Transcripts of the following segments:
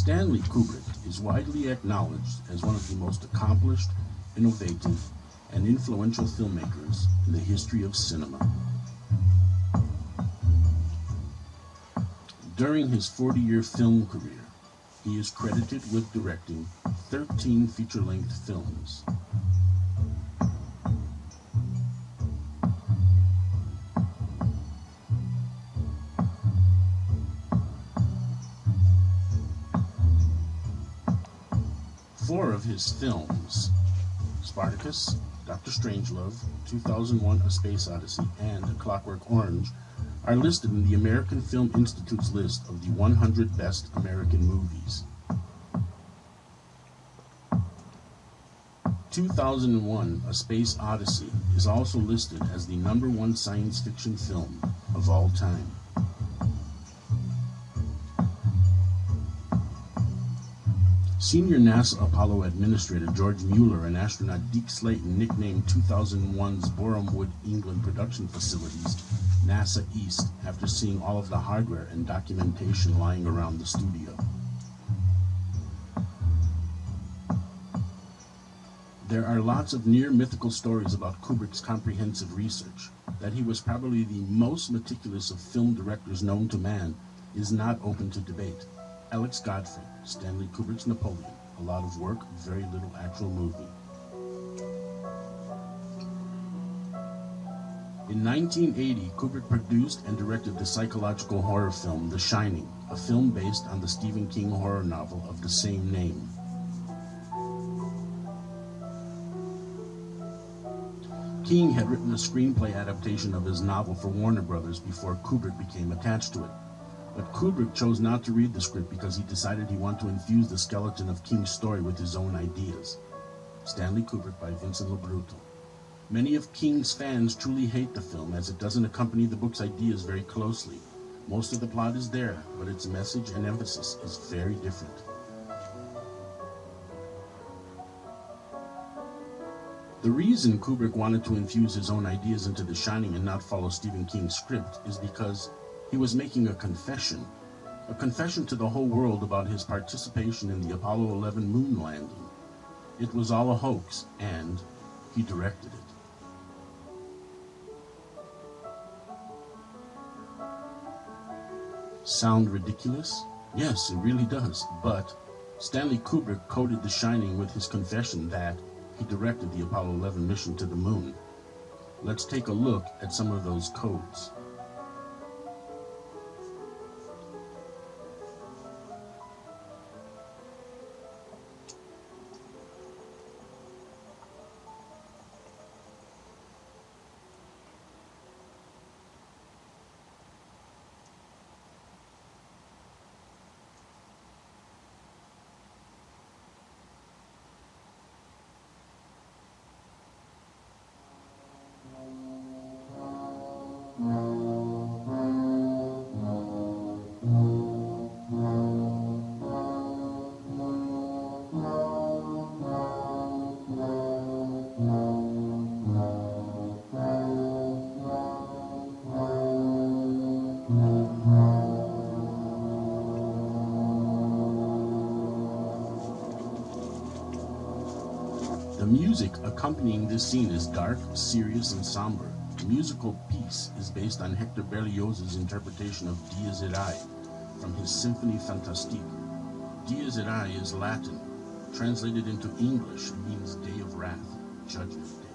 Stanley Kubrick is widely acknowledged as one of the most accomplished, innovative, and influential filmmakers in the history of cinema. During his 40-year film career, he is credited with directing 13 feature-length films. Four of his films, Spartacus, Dr. Strangelove, 2001: A Space Odyssey, and Clockwork Orange, are listed in the American Film Institute's list of the 100 Best American Movies. 2001: A Space Odyssey is also listed as the #1 science fiction film of all time. Senior NASA Apollo Administrator George Mueller and astronaut Deke Slayton nicknamed 2001's Borehamwood, England production facilities NASA East after seeing all of the hardware and documentation lying around the studio. There are lots of near-mythical stories about Kubrick's comprehensive research. That he was probably the most meticulous of film directors known to man is not open to debate. Alex Godfrey, Stanley Kubrick's Napoleon. A lot of work, very little actual movie. In 1980, Kubrick produced and directed the psychological horror film The Shining, a film based on the Stephen King horror novel of the same name. King had written a screenplay adaptation of his novel for Warner Brothers before Kubrick became attached to it. But Kubrick chose not to read the script because he decided he wanted to infuse the skeleton of King's story with his own ideas. Stanley Kubrick by Vincent LaBruto. Many of King's fans truly hate the film as it doesn't accompany the book's ideas very closely. Most of the plot is there, but its message and emphasis is very different. The reason Kubrick wanted to infuse his own ideas into The Shining and not follow Stephen King's script is because he was making a confession to the whole world about his participation in the Apollo 11 moon landing. It was all a hoax, and he directed it. Sound ridiculous? Yes, it really does, but Stanley Kubrick coded The Shining with his confession that he directed the Apollo 11 mission to the moon. Let's take a look at some of those codes. The music accompanying this scene is dark, serious, and somber. The musical piece is based on Hector Berlioz's interpretation of Dies Irae from his Symphonie Fantastique. Dies Irae is Latin. Translated into English, it means Day of Wrath, Judgment Day.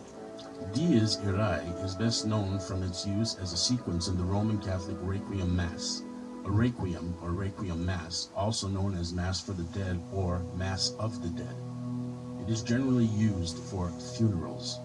Dies Irae is best known from its use as a sequence in the Roman Catholic Requiem Mass. A Requiem, or Requiem Mass, also known as Mass for the Dead or Mass of the Dead. It is generally used for funerals.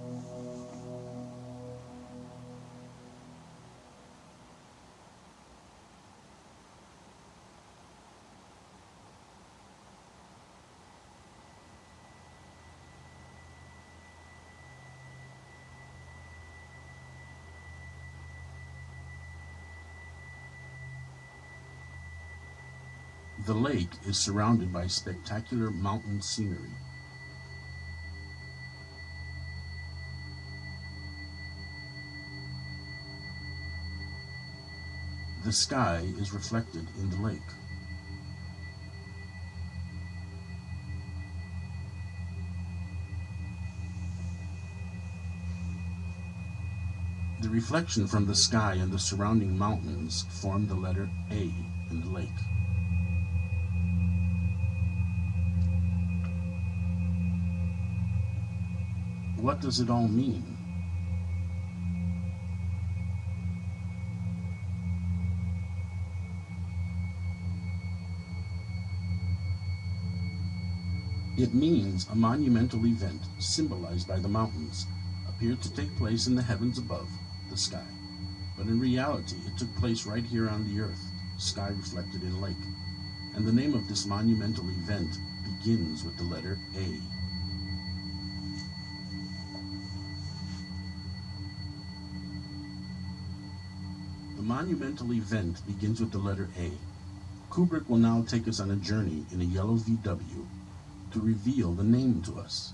The lake is surrounded by spectacular mountain scenery. The sky is reflected in the lake. reflection from the sky and the surrounding mountains formed the letter A in the lake. What does it all mean? It means a monumental event symbolized by the mountains appeared to take place in the heavens above, the sky. But in reality, it took place right here on the earth, sky reflected in lake. And the name of this monumental event begins with the letter A. The monumental event begins with the letter A. Kubrick will now take us on a journey in a yellow VW to reveal the name to us.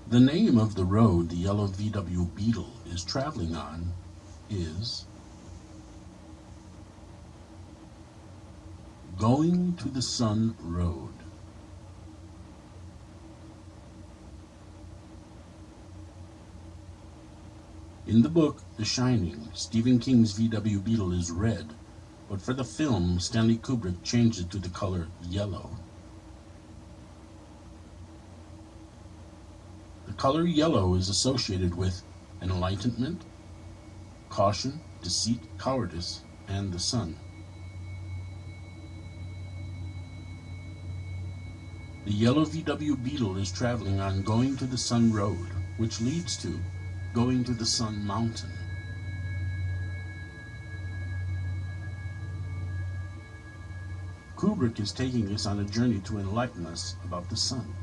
The name of the road the yellow VW Beetle is traveling on is Going to the Sun Road. In the book The Shining, Stephen King's VW Beetle is red, but for the film, Stanley Kubrick changed it to the color yellow. The color yellow is associated with enlightenment, caution, deceit, cowardice, and the sun. The yellow VW Beetle is traveling on Going to the Sun Road, which leads to Going to the Sun Mountain. Kubrick is taking us on a journey to enlighten us about the sun.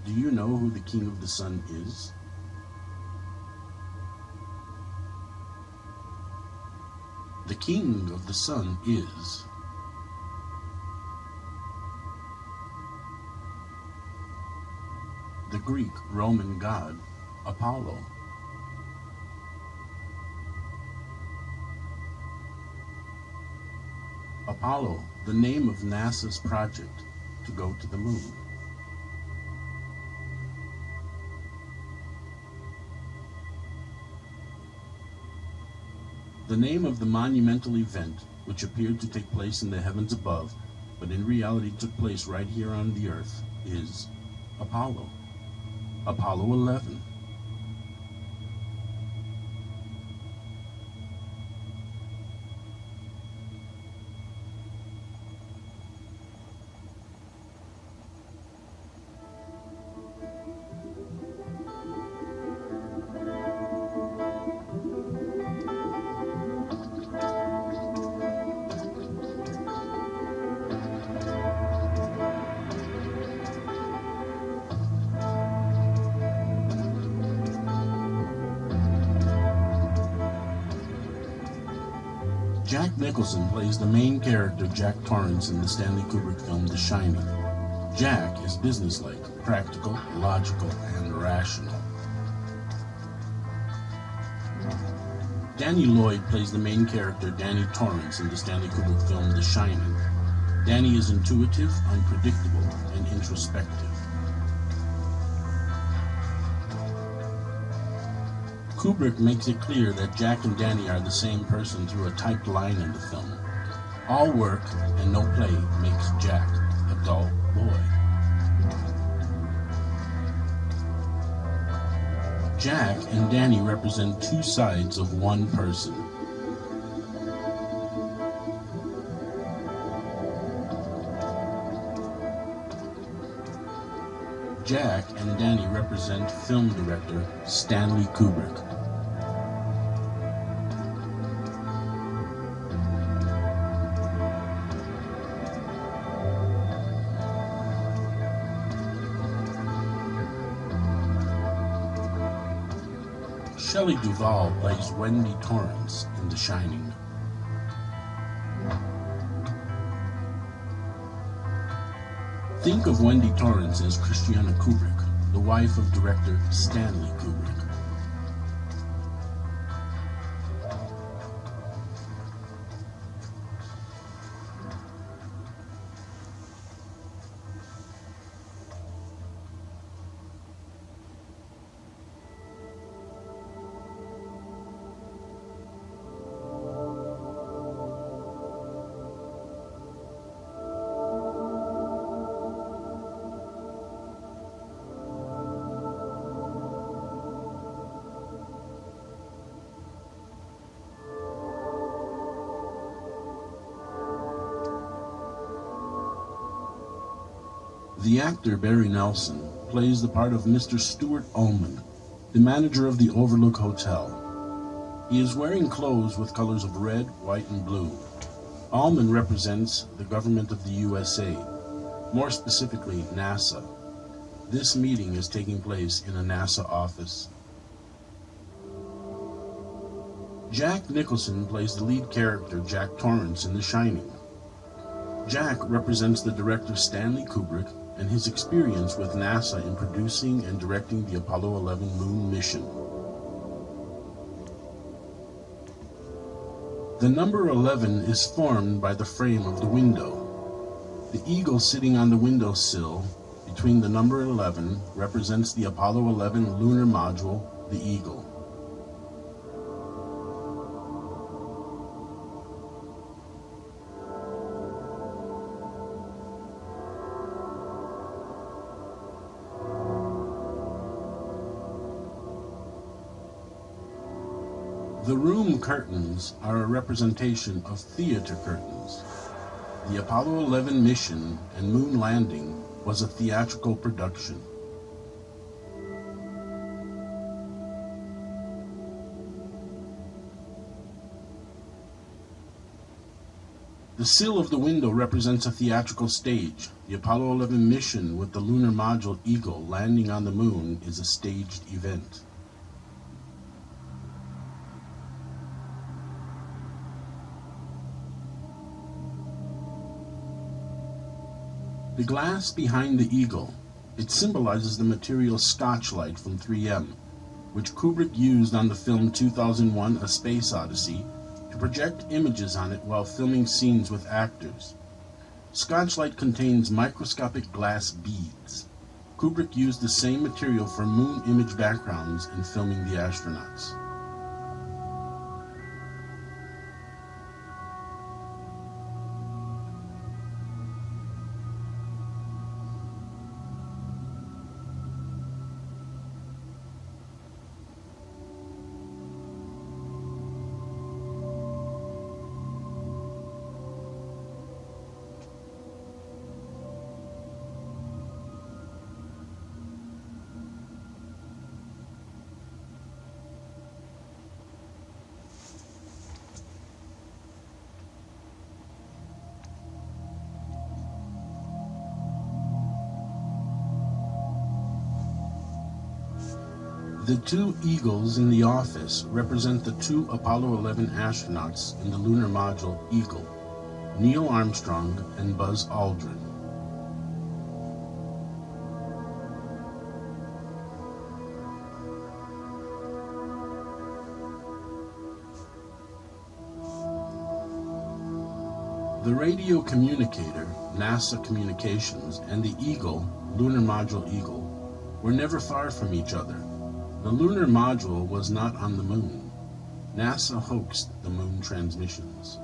Do you know who the King of the Sun is? The King of the Sun is the Greek-Roman god Apollo. Apollo, the name of NASA's project to go to the moon. The name of the monumental event, which appeared to take place in the heavens above, but in reality took place right here on the earth, is Apollo. Apollo 11. Jack Nicholson plays the main character Jack Torrance in the Stanley Kubrick film The Shining. Jack is businesslike, practical, logical, and rational. Danny Lloyd plays the main character Danny Torrance in the Stanley Kubrick film The Shining. Danny is intuitive, unpredictable, and introspective. Kubrick makes it clear that Jack and Danny are the same person through a typed line in the film. All work and no play makes Jack a dull boy. Jack and Danny represent two sides of one person. Jack and Danny represent film director Stanley Kubrick. Shelley Duvall plays Wendy Torrance in The Shining. Think of Wendy Torrance as Christiana Kubrick, the wife of director Stanley Kubrick. The actor Barry Nelson plays the part of Mr. Stuart Ullman, the manager of the Overlook Hotel. He is wearing clothes with colors of red, white, and blue. Ullman represents the government of the USA, more specifically NASA. This meeting is taking place in a NASA office. Jack Nicholson plays the lead character Jack Torrance in The Shining. Jack represents the director Stanley Kubrick and his experience with NASA in producing and directing the Apollo 11 moon mission. The number 11 is formed by the frame of the window. The eagle sitting on the windowsill between the number 11 represents the Apollo 11 lunar module, the Eagle. The room curtains are a representation of theater curtains. The Apollo 11 mission and moon landing was a theatrical production. The sill of the window represents a theatrical stage. The Apollo 11 mission with the lunar module Eagle landing on the moon is a staged event. The glass behind the Eagle, it symbolizes the material Scotch-Light from 3M, which Kubrick used on the film 2001: A Space Odyssey to project images on it while filming scenes with actors. Scotch-Light contains microscopic glass beads. Kubrick used the same material for moon image backgrounds in filming the astronauts. The two eagles in the office represent the two Apollo 11 astronauts in the lunar module Eagle, Neil Armstrong and Buzz Aldrin. The radio communicator, NASA Communications, and the Eagle, lunar module Eagle, were never far from each other. The lunar module was not on the moon. NASA hoaxed the moon transmissions.